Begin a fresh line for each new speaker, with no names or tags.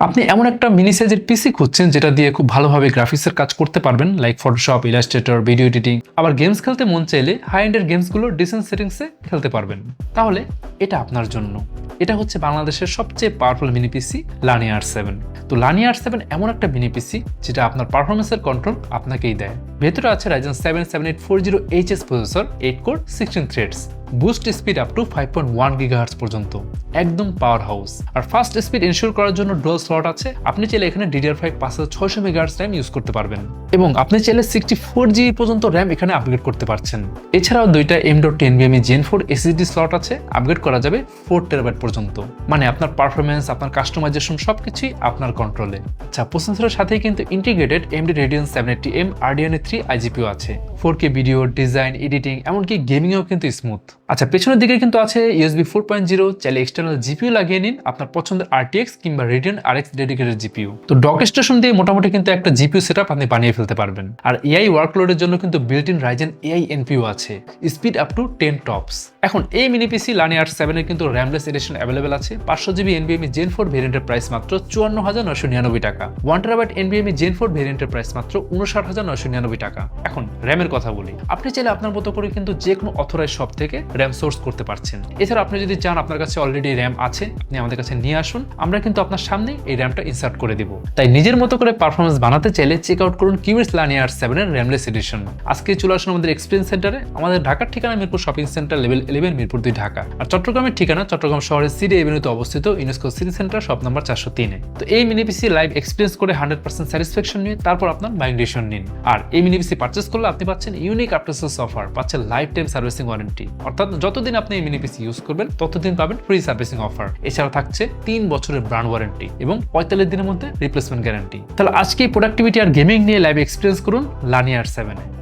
আপনি এমন একটা মিনি সাইজের পিসি খুঁজছেন যেটা দিয়ে খুব ভালোভাবে গ্রাফিক্সের কাজ করতে পারবেন, like Photoshop, Illustrator, video editing, আবার গেমস খেলতে মন চাইলে হাই এন্ডের গেমসগুলো ডিসেন্ট সেটিংসে খেলতে পারবেন, তাহলে এটা আপনার জন্য। এটা হচ্ছে বাংলাদেশের সবচেয়ে পাওয়ারফুল মিনি পিসি Lania R7। তো Lania R7 এমন একটা মিনি পিসি যেটা আপনার পারফরমেন্সের কন্ট্রোল আপনাকেই দেয়। ভেতরে আছে Ryzen 7 7840HS processor, 8 core 16 threads, boost speed up to 5.1 GHz পর্যন্ত, একদম পাওয়ার হাউস। আর ফাস্ট স্পিড এনশিওর করার জন্য ডুয়াল স্লট আছে। আপনি চাইলে এখানে DDR5 5600 MHz RAM ইউজ করতে পারবেন এবং আপনি চাইলে 64GB পর্যন্ত RAM এখানে আপগ্রেড করতে পারছেন। এছাড়াও দুইটা M.2 NVMe Gen 4 SSD slot আছে, আপগ্রেড করা যাবে 4TB পর্যন্ত। মানে আপনার পারফরমেন্স, আপনার কাস্টমাইজেশন সবকিছুই আপনার কন্ট্রোলে। আচ্ছা, প্রসেসরের সাথেই কিন্তু integrated AMD Radeon 780M RDNA 3 iGPU আছে। 4K ভিডিও, ডিজাইন, এডিটিং, এমনকি গেমিংয়েও কিন্তু স্মুথ। আচ্ছা, পেছনের দিকে কিন্তু আছে USB 4.0, চাইলে এক্সটার্নাল জিপিইউ লাগিয়ে নিন, আপনার পছন্দের RTX কিংবা Radeon RX ডেডিকেটেড জিপিইউ। তো ডক স্টেশন দিয়ে মোটামুটি কিন্তু একটা জিপিইউ সেটআপ আপনি বানিয়ে ফেলতে পারবেন। আর AI ওয়ার্কলোডের জন্য কিন্তু built in Ryzen AI NPU আছে, স্পিড আপ টু 10 টপস। এখন এই মিনি পিসি Lania R7 এর কিন্তু র্যামলেস এডিশন অ্যাভেলেবেল আছে। 500GB NVMe Gen 4 ভেরিয়েন্টের প্রাইস মাত্র 54,999 টাকা। 1TB NVMe Gen 4 ভেরিয়েন্টের প্রাইস মাত্র 59,999 টাকা। এখন র্যামের কথা বলি, আপনি চাইলে আপনার মতো করে কিন্তু যে কোনো অথরাইজ শপ থেকে র্যাম সোর্স করতে পারছেন। এছাড়া আপনি যদি চান আপনার কাছে অলরেডি র্যাম আছে, আপনি আমাদের কাছে নিয়ে আসুন, আমরা কিন্তু আপনার সামনে এই র্যামটা ইনসার্ট করে দিব। তাই নিজের মতো করে পারফরমেন্স বানাতে চাইলে চেক আউট করুন Qbits Lania R7 এর র্যামলেস এডিশন। আজকে চলে আসুন আমাদের এক্সপিরিয়েন্স সেন্টারে। আমাদের ঢাকার ঠিকানা Mirpur shopping centre level 11, Mirpur 2 Dhaka. আর চট্টগ্রামের ঠিকানা চট্টগ্রাম শহরের সিডি এভিনিউতে অবস্থিত UNESCO city centre shop number 403 এ। তো এই মিনি পিসি লাইভ এক্সপিরিয়েন্স করে 100% স্যাটিসফ্যাকশন নিয়ে তারপর আপনার বাইং ডিসিশন নিন। আর এই মিনি পিসি পারচেজ করলে আপনি পাচ্ছেন ইউনিক আফটার সেলস অফার, পাচ্ছেন লাইফ টাইম সার্ভিসিং ওয়ারেন্টি, অর্থাৎ যতদিন আপনি এই মিনি পিসি ইউজ করবেন ততদিন পাবেন ফ্রি সার্ভিসিং অফার। এছাড়া থাকছে 3 বছরের ব্র্যান্ড ওয়ারেন্টি এবং 45 দিনের মধ্যে রিপ্লেসমেন্ট গ্যারান্টি। তাহলে আজকে প্রোডাক্টিভিটি আর গেমিং নিয়ে লাইভ এক্সপিরিয়েন্স করুন Lania R7 এ।